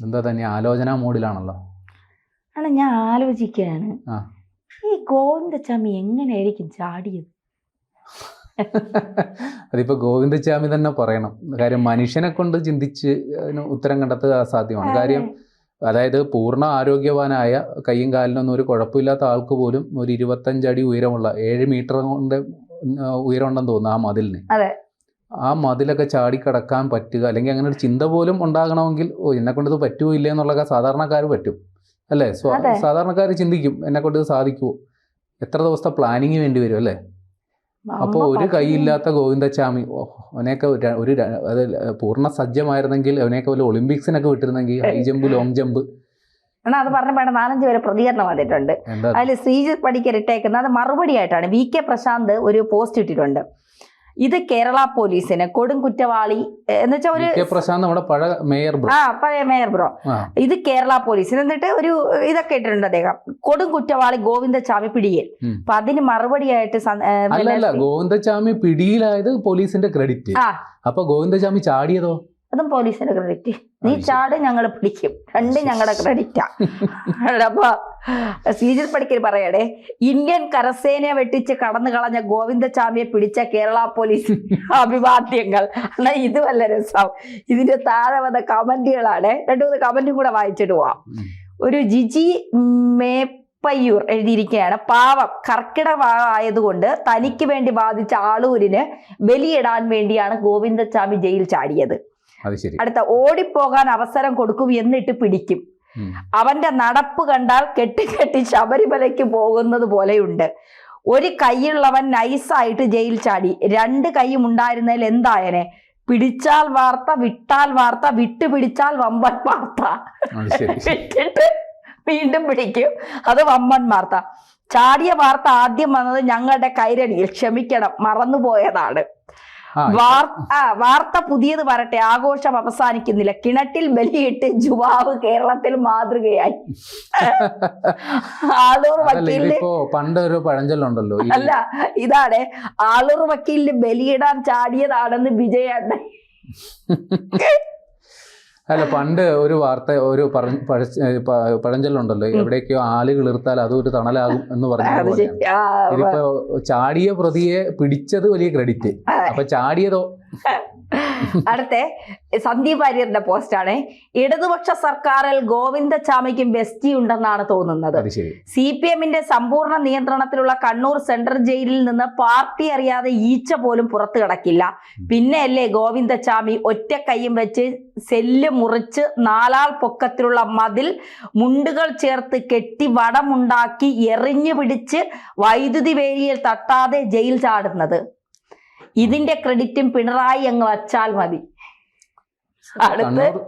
എന്താ തന്നെ ആലോചനാ മൂഡിലാണല്ലോ. ആണ് ഞാൻ ആലോചിക്കുകയാണ്, ഈ ഗോവിന്ദച്ചാമി എങ്ങനെയായിരിക്കും ചാടിയത്? അതിപ്പോ ഗോവിന്ദച്ചാമി തന്നെ പറയണം. കാര്യം മനുഷ്യനെ കൊണ്ട് ചിന്തിച്ച് അതിന് ഉത്തരം കണ്ടെത്തുക അസാധ്യമാണ്. കാര്യം അതായത് പൂർണ്ണ ആരോഗ്യവാനായ കയ്യും കാലിനൊന്നും ഒരു കുഴപ്പമില്ലാത്ത ആൾക്ക് പോലും ഒരു 25 അടി ഉയരമുള്ള 7 മീറ്റർ കൊണ്ട് ഉയരം ഉണ്ടെന്ന് തോന്നുന്നു ആ മതിലിന്. ആ മതിലൊക്കെ ചാടിക്കടക്കാൻ പറ്റുക, അല്ലെങ്കിൽ അങ്ങനെ ഒരു ചിന്ത പോലും ഉണ്ടാകണമെങ്കിൽ എന്നെ കൊണ്ട് ഇത് പറ്റുമോ ഇല്ല എന്നുള്ളതൊക്കെ സാധാരണക്കാർ പറ്റും അല്ലേ? സാധാരണക്കാർ ചിന്തിക്കും എന്നെ കൊണ്ട് ഇത് സാധിക്കുമോ, എത്ര ദിവസത്തെ പ്ലാനിങ് വേണ്ടി വരും അല്ലേ? അപ്പോൾ ഒരു കൈയില്ലാത്ത ഗോവിന്ദച്ചാമി അവനെയൊക്കെ ഒരു അത് പൂർണ്ണ സജ്ജമായിരുന്നെങ്കിൽ അവനെയൊക്കെ വല്ല ഒളിമ്പിക്സിനൊക്കെ വിട്ടിരുന്നെങ്കിൽ ഹൈ ജമ്പ് ലോങ് ജമ്പ്. അത് പറഞ്ഞപ്പോഴാണ് 4-5 പേരെ പ്രതികരണം വന്നിട്ടുണ്ട്. അതിൽ ശ്രീജിത്ത് പടിക്കർ ഇട്ടേക്കുന്നത് അത് മറുപടി ആയിട്ടാണ്. VK പ്രശാന്ത് ഒരു പോസ്റ്റ് ഇട്ടിട്ടുണ്ട്. ഇത് കേരള പോലീസിന് കൊടും കുറ്റവാളി എന്ന് വെച്ചാൽ ഒരു പ്രശാന്ത് നമ്മുടെ പഴയ മേയർ ബ്രോ ഇത് കേരള പോലീസിന് എന്നിട്ട് ഒരു ഇതൊക്കെ ഇട്ടിട്ടുണ്ട് അദ്ദേഹം, കൊടും കുറ്റവാളി ഗോവിന്ദച്ചാമി പിടിയിൽ. അപ്പൊ അതിന് മറുപടിയായിട്ട് ഗോവിന്ദച്ചാമി പിടിയിലായത് പോലീസിന്റെ ക്രെഡിറ്റ്. അപ്പൊ ഗോവിന്ദച്ചാമി ചാടിയതോ അതും പോലീസിന്റെ ക്രെഡിറ്റ്. നീ ചാട് ഞങ്ങൾ പിടിക്കും, രണ്ടും ഞങ്ങളുടെ ക്രെഡിറ്റാ. അപ്പൊ ശ്രീജിത്ത് പടിക്കർ പറയടേ, ഇന്ത്യൻ കരസേനയെ വെട്ടിച്ച് കടന്നു കളഞ്ഞ ഗോവിന്ദച്ചാമിയെ പിടിച്ച കേരള പോലീസ് അഭിവാദ്യങ്ങൾ. എന്നാൽ ഇത് വല്ല രസം. ഇതിന്റെ താഴെ വന്ന കമന്റുകളാണ്. 2-3 കമന്റും കൂടെ വായിച്ചിട്ട് പോവാം. ഒരു ജിജി മേപ്പയ്യൂർ എഴുതിയിരിക്കുകയാണ്, പാവം കർക്കിടകമായതുകൊണ്ട് തനിക്ക് വേണ്ടി ബാധിച്ച ആളൂരിന് ബലിയിടാൻ വേണ്ടിയാണ് ഗോവിന്ദച്ചാമി ജയിൽ ചാടിയത്. അടുത്ത ഓടിപ്പോകാൻ അവസരം കൊടുക്കും എന്നിട്ട് പിടിക്കും. അവന്റെ നടപ്പ് കണ്ടാൽ കെട്ടി ശബരിമലയ്ക്ക് പോകുന്നത് പോലെയുണ്ട്. ഒരു കൈയുള്ളവൻ നൈസായിട്ട് ജയിൽ ചാടി, 2 കൈയും ഉണ്ടായിരുന്നതിൽ എന്തായനെ? പിടിച്ചാൽ വാർത്ത, വിട്ടാൽ വാർത്ത, വിട്ടു പിടിച്ചാൽ വമ്പൻ വാർത്ത. വിട്ടിട്ട് വീണ്ടും പിടിക്കും, അത് വമ്പൻ വാർത്ത. ചാടിയ വാർത്ത ആദ്യം വന്നത് ഞങ്ങളുടെ കൈരണിയിൽ, ക്ഷമിക്കണം മറന്നുപോയതാണ്. വാർത്ത പുതിയത് വരട്ടെ, ആഘോഷം അവസാനിക്കുന്നില്ല. കിണറ്റിൽ ബലിയിട്ട് ജുവാവ് കേരളത്തിൽ മാതൃകയായി. ആളൂർ വക്കീലിന് പണ്ടൊരു പഴഞ്ചൊല്ലുണ്ടല്ലോ, അല്ല ഇതാണ്, ആളൂർ വക്കീലിന് ബലിയിടാൻ ചാടിയതാണെന്ന് വിജയേട്ടൻ. അല്ല പണ്ട് ഒരു വാർത്ത ഒരു പഴഞ്ചൊല്ലുണ്ടല്ലോ, എവിടേക്കോ ആലുകൾ ഇർത്താൽ അതൊരു തണലാകും എന്ന് പറഞ്ഞ. ഇതിപ്പോ ചാടിയ പ്രതിയെ പിടിച്ചത് വലിയ ക്രെഡിറ്റ്, അപ്പൊ ചാടിയതോ. അടുത്ത സന്ദീപ് വാര്യരുടെ പോസ്റ്റാണ്, ഇടതുപക്ഷ സർക്കാരിൽ ഗോവിന്ദച്ചാമിക്കും ബെസ്റ്റി ഉണ്ടെന്നാണ് തോന്നുന്നത്. CPMന്റെ സമ്പൂർണ്ണ നിയന്ത്രണത്തിലുള്ള കണ്ണൂർ സെൻട്രൽ ജയിലിൽ നിന്ന് പാർട്ടി അറിയാതെ ഈച്ച പോലും പുറത്തു കിടക്കില്ല. പിന്നെയല്ലേ ഗോവിന്ദച്ചാമി ഒറ്റ കൈയും വെച്ച് സെല്ല് മുറിച്ച് 4 ആൾ പൊക്കത്തിലുള്ള മതിൽ മുണ്ടുകൾ ചേർത്ത് കെട്ടി വടമുണ്ടാക്കി എറിഞ്ഞു പിടിച്ച് വൈദ്യുതി വേലിയിൽ തട്ടാതെ ജയിൽ ചാടുന്നത്. ഇതിന്റെ ക്രെഡിറ്റും പിണറായി അങ്ങ് വച്ചാൽ മതി.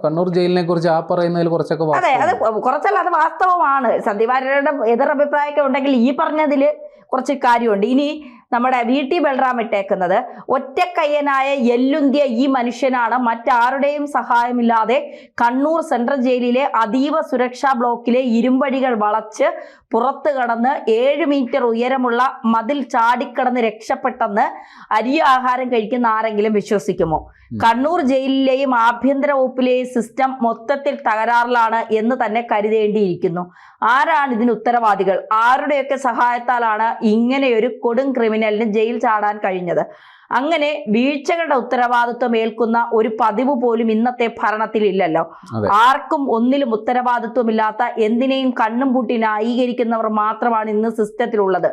കണ്ണൂർ ജയിലിനെ കുറിച്ച് ആ പറയുന്നതിൽ കുറച്ചൊക്കെ അതെ, അത് കുറച്ചല്ല, അത് വാസ്തവമാണ്. സന്ദീപ് വാര്യരുടെ എതിരഭിപ്രായമൊക്കെ ഉണ്ടെങ്കിൽ ഈ പറഞ്ഞതിൽ കുറച്ച് കാര്യമുണ്ട്. ഇനി നമ്മുടെ VT ബൽറാം ഇട്ടേക്കുന്നത്, ഒറ്റക്കയ്യനായ എല്ലുന്തിയ ഈ മനുഷ്യനാണ് മറ്റാരുടെയും സഹായമില്ലാതെ കണ്ണൂർ സെൻട്രൽ ജയിലിലെ അതീവ സുരക്ഷാ ബ്ലോക്കിലെ ഇരുമ്പടികൾ വളച്ച് പുറത്തു കടന്ന് 7 മീറ്റർ ഉയരമുള്ള മതിൽ ചാടിക്കടന്ന് രക്ഷപ്പെട്ടെന്ന് അരി ആഹാരം കഴിക്കുന്ന ആരെങ്കിലും വിശ്വസിക്കുമോ? കണ്ണൂർ ജയിലിലെയും ആഭ്യന്തര വകുപ്പിലെയും സിസ്റ്റം മൊത്തത്തിൽ തകരാറിലാണ് എന്ന് തന്നെ കരുതേണ്ടിയിരിക്കുന്നു. ആരാണ് ഇതിന് ഉത്തരവാദികൾ? ആരുടെയൊക്കെ സഹായത്താലാണ് ഇങ്ങനെയൊരു കൊടും ക്രിമിനലിന് ജയിൽ ചാടാൻ കഴിഞ്ഞത്? അങ്ങനെ വീഴ്ചകളുടെ ഉത്തരവാദിത്വം ഏൽക്കുന്ന ഒരു പതിവ് പോലും ഇന്നത്തെ ഭരണത്തിൽ ഇല്ലല്ലോ. ആർക്കും ഒന്നിലും ഉത്തരവാദിത്വമില്ലാത്ത, എന്തിനേയും കണ്ണും പൂട്ടി ന്യായീകരിക്കുന്നവർ മാത്രമാണ് ഇന്ന് സിസ്റ്റത്തിലുള്ളത്.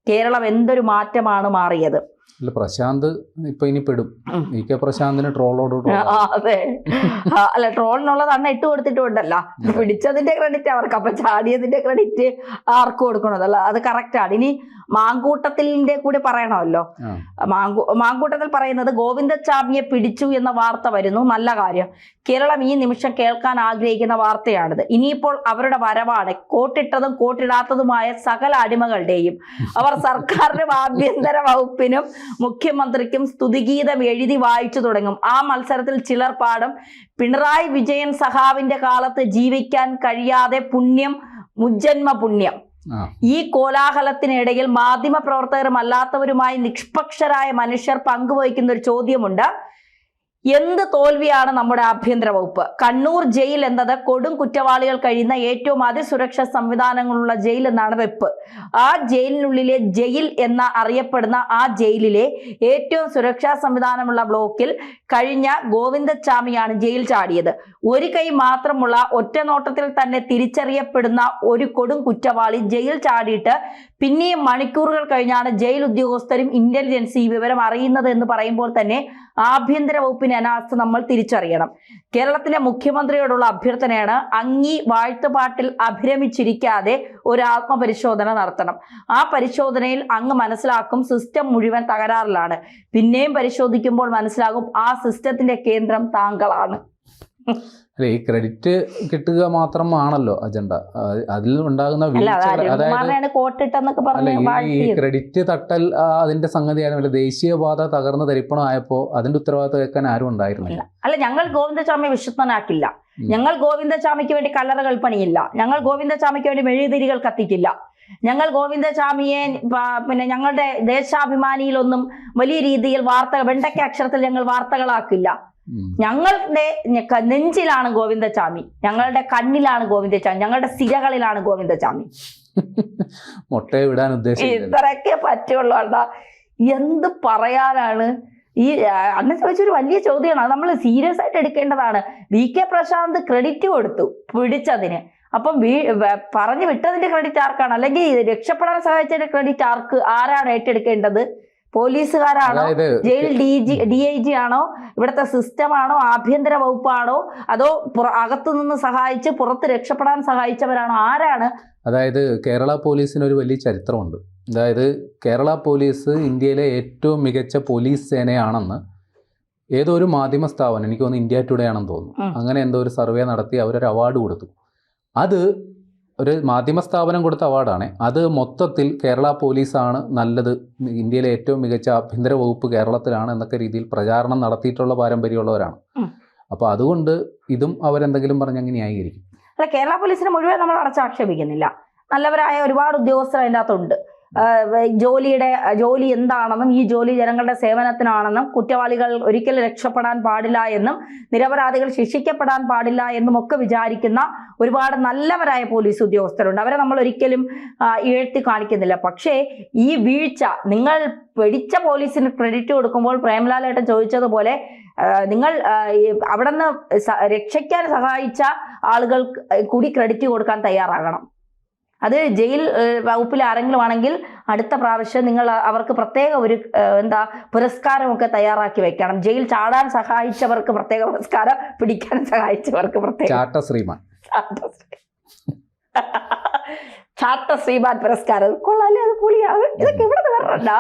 കേരളം എന്തൊരു മാറ്റമാണ് മാറിയത്. പ്രശാന്ത് ഇപ്പൊ ഇനി പെടും. VK പ്രശാന്തിന് ട്രോളോട്. അതെ, അല്ല ട്രോളിനുള്ളത് അണ്ണ ഇട്ട് കൊടുത്തിട്ടുണ്ടല്ലോ. പിടിച്ചതിന്റെ ക്രെഡിറ്റ് അവർക്ക്, അപ്പൊ ചാടിയതിന്റെ ക്രെഡിറ്റ് ആർക്ക് കൊടുക്കണതല്ല, അത് കറക്റ്റാണ്. ഇനി മാങ്കൂട്ടത്തിന്റെ കൂടി പറയണമല്ലോ. മാങ്കൂട്ടത്തിൽ പറയുന്നത്, ഗോവിന്ദച്ചാമിയെ പിടിച്ചു എന്ന വാർത്ത വരുന്നു, നല്ല കാര്യം. കേരളം ഈ നിമിഷം കേൾക്കാൻ ആഗ്രഹിക്കുന്ന വാർത്തയാണിത്. ഇനിയിപ്പോൾ അവരുടെ വരവാണ്. കോട്ടിട്ടതും കോട്ടിടാത്തതുമായ സകല അടിമകളുടെയും. അവർ സർക്കാരിനും ആഭ്യന്തര വകുപ്പിനും മുഖ്യമന്ത്രിക്കും സ്തുതിഗീതം എഴുതി വായിച്ചു തുടങ്ങും. ആ മത്സരത്തിൽ ചിലർ പാടും, പിണറായി വിജയൻ സഖാവിന്റെ കാലത്ത് ജീവിക്കാൻ കഴിയാതെ പുണ്യം, മുജ്ജന്മ പുണ്യം. ഈ കോലാഹലത്തിനിടയിൽ മാധ്യമ പ്രവർത്തകരും അല്ലാത്തവരുമായി നിഷ്പക്ഷരായ മനുഷ്യർ പങ്കുവയ്ക്കുന്ന ഒരു ചോദ്യമുണ്ട്. എന്ത് തോൽവിയാണ് നമ്മുടെ ആഭ്യന്തര വകുപ്പ്. കണ്ണൂർ ജയിൽ എന്നത് കൊടും കുറ്റവാളികൾ കഴിയുന്ന ഏറ്റവും അതിസുരക്ഷാ സംവിധാനങ്ങളുള്ള ജയിൽ എന്നാണ് വെപ്പ്. ആ ജയിലിനുള്ളിലെ ജയിൽ എന്ന അറിയപ്പെടുന്ന ആ ജയിലിലെ ഏറ്റവും സുരക്ഷാ സംവിധാനമുള്ള ബ്ലോക്കിൽ കഴിഞ്ഞ ഗോവിന്ദച്ചാമിയാണ് ജയിൽ ചാടിയത്. ഒരു കൈ മാത്രമുള്ള ഒറ്റ നോട്ടത്തിൽ തന്നെ തിരിച്ചറിയപ്പെടുന്ന ഒരു കൊടും കുറ്റവാളി ജയിൽ ചാടിയിട്ട് പിന്നെയും മണിക്കൂറുകൾ കഴിഞ്ഞാണ് ജയിൽ ഉദ്യോഗസ്ഥരും ഇന്റലിജൻസ് ഈ വിവരം അറിയുന്നത് എന്ന് പറയുമ്പോൾ തന്നെ ആഭ്യന്തര വകുപ്പിന്റെ അനാസ്ഥ നമ്മൾ തിരിച്ചറിയണം. കേരളത്തിലെ മുഖ്യമന്ത്രിയോടുള്ള അഭ്യർത്ഥനയാണ് അങ്ങീ വാഴ്ത്തുപാട്ടിൽ അഭിരമിച്ചിരിക്കാതെ ഒരു ആത്മപരിശോധന നടത്തണം. ആ പരിശോധനയിൽ അങ്ങ് മനസ്സിലാക്കും സിസ്റ്റം മുഴുവൻ തകരാറിലാണ്. പിന്നെയും പരിശോധിക്കുമ്പോൾ മനസ്സിലാകും ആ സിസ്റ്റത്തിന്റെ കേന്ദ്രം താങ്കളാണ്. അല്ലെ, ഈ ക്രെഡിറ്റ് കിട്ടുക മാത്രമാണല്ലോ അജണ്ട. അതിൽ ഉണ്ടാകുന്ന ഈ ക്രെഡിറ്റ് തട്ടൽ അതിന്റെ സംഗതി ആയിരുന്നില്ല. ദേശീയപാത തകർന്ന് തരിപ്പണമായപ്പോ അതിന്റെ ഉത്തരവാദിത്വം കേൾക്കാൻ ആരും ഉണ്ടായിരുന്നില്ല. അല്ല, ഞങ്ങൾ ഗോവിന്ദച്ചാമിയെ വിശ്വസ്തനാക്കില്ല. ഞങ്ങൾ ഗോവിന്ദച്ചാമിക്ക് വേണ്ടി കല്ലറകൾ പണിയില്ല. ഞങ്ങൾ ഗോവിന്ദച്ചാമിക്ക് വേണ്ടി മെഴുകുതിരികൾ കത്തിക്കില്ല. ഞങ്ങൾ ഗോവിന്ദച്ചാമിയെ പിന്നെ ഞങ്ങളുടെ ദേശാഭിമാനിയിലൊന്നും വലിയ രീതിയിൽ വെണ്ടയ്ക്ക അക്ഷരത്തിൽ ഞങ്ങൾ വാർത്തകളാക്കില്ല. ഞങ്ങളുടെ നെഞ്ചിലാണ് ഗോവിന്ദച്ചാമി, ഞങ്ങളുടെ കണ്ണിലാണ് ഗോവിന്ദച്ചാമി, ഞങ്ങളുടെ സിരകളിലാണ് ഗോവിന്ദച്ചാമി. മുട്ടയെ വിടാൻ ഉദ്ദേശിച്ചില്ല. ഇത്രയൊക്കെ പറ്റുള്ളൂ. എന്ത് പറയാനാണ്? ഈ അന്ന് ചോദിച്ചൊരു വലിയ ചോദ്യമാണ്. അത് നമ്മൾ സീരിയസ് ആയിട്ട് എടുക്കേണ്ടതാണ്. VK പ്രശാന്ത് ക്രെഡിറ്റ് കൊടുത്തു പിടിച്ചതിന്. അപ്പം പറഞ്ഞു വിട്ടതിന്റെ ക്രെഡിറ്റ് ആർക്കാണ്? അല്ലെങ്കിൽ രക്ഷപ്പെടാൻ സഹായിച്ചതിന്റെ ക്രെഡിറ്റ് ആരാണ് ഏറ്റെടുക്കേണ്ടത്? പോലീസുകാരാണോ? ജയിൽ DIG ആണോ? ഇവിടുത്തെ സിസ്റ്റമാണോ? ആഭ്യന്തര വകുപ്പാണോ? അതോ അകത്തുനിന്ന് സഹായിച്ച് പുറത്ത് രക്ഷപ്പെടാൻ സഹായിച്ചവരാണോ? ആരാണ്? അതായത് കേരള പോലീസിന് ഒരു വലിയ ചരിത്രമുണ്ട്. അതായത് കേരള പോലീസ് ഇന്ത്യയിലെ ഏറ്റവും മികച്ച പോലീസ് സേനയാണെന്ന് ഏതോ ഒരു മാധ്യമ സ്ഥാപനം, എനിക്ക് തോന്നുന്നു ഇന്ത്യ ടുഡേ ആണെന്ന് തോന്നുന്നു, അങ്ങനെ എന്തോ ഒരു സർവേ നടത്തി അവരൊരു അവാർഡ് കൊടുത്തു. അത് ഒരു മാധ്യമ സ്ഥാപനം കൊടുത്ത അവാർഡാണ്. അത് മൊത്തത്തിൽ കേരള പോലീസാണ് നല്ലത്, ഇന്ത്യയിലെ ഏറ്റവും മികച്ച ആഭ്യന്തര വകുപ്പ് കേരളത്തിലാണ് എന്നൊക്കെ രീതിയിൽ പ്രചാരണം നടത്തിയിട്ടുള്ള പാരമ്പര്യമുള്ളവരാണ്. അപ്പോൾ അതുകൊണ്ട് ഇതും അവരെന്തെങ്കിലും പറഞ്ഞ് അങ്ങനെ ന്യായീകരിക്കും. അല്ല, കേരള പോലീസിനെ മുഴുവൻ നമ്മൾ അടച്ചാക്ഷേപിക്കുന്നില്ല. നല്ലവരായ ഒരുപാട് ഉദ്യോഗസ്ഥർ അതിൻ്റെ അകത്തുണ്ട്. ജോലി എന്താണെന്നും ഈ ജോലി ജനങ്ങളുടെ സേവനത്തിനാണെന്നും കുറ്റവാളികൾ ഒരിക്കലും രക്ഷപ്പെടാൻ പാടില്ല എന്നും നിരപരാധികൾ ശിക്ഷിക്കപ്പെടാൻ പാടില്ല എന്നും ഒക്കെ വിചാരിക്കുന്ന ഒരുപാട് നല്ലവരായ പോലീസ് ഉദ്യോഗസ്ഥരുണ്ട്. അവരെ നമ്മൾ ഒരിക്കലും ഇഴത്തി കാണിക്കുന്നില്ല. പക്ഷേ ഈ വീഴ്ച, നിങ്ങൾ പിടിച്ച പോലീസിന് ക്രെഡിറ്റ് കൊടുക്കുമ്പോൾ പ്രേംലാലേട്ടൻ ചോദിച്ചതുപോലെ നിങ്ങൾ അവിടെ നിന്ന് രക്ഷിക്കാൻ സഹായിച്ച ആളുകൾ കൂടി ക്രെഡിറ്റ് കൊടുക്കാൻ തയ്യാറാകണം. അത് ജയിൽ വകുപ്പിൽ ആരെങ്കിലും ആണെങ്കിൽ അടുത്ത പ്രാവശ്യം നിങ്ങൾ അവർക്ക് പ്രത്യേക ഒരു പുരസ്കാരമൊക്കെ തയ്യാറാക്കി വെക്കണം. ജയിൽ ചാടാൻ സഹായിച്ചവർക്ക് പ്രത്യേക പുരസ്കാരം, പിടിക്കാൻ സഹായിച്ചവർക്ക് പ്രത്യേക ചാട്ട ശ്രീമാൻ പുരസ്കാരം. കൊള്ളാല്ലേ? അത് പുളിയാണ്. ഇതൊക്കെ ഇവിടെ നിന്ന് വരണ്ട.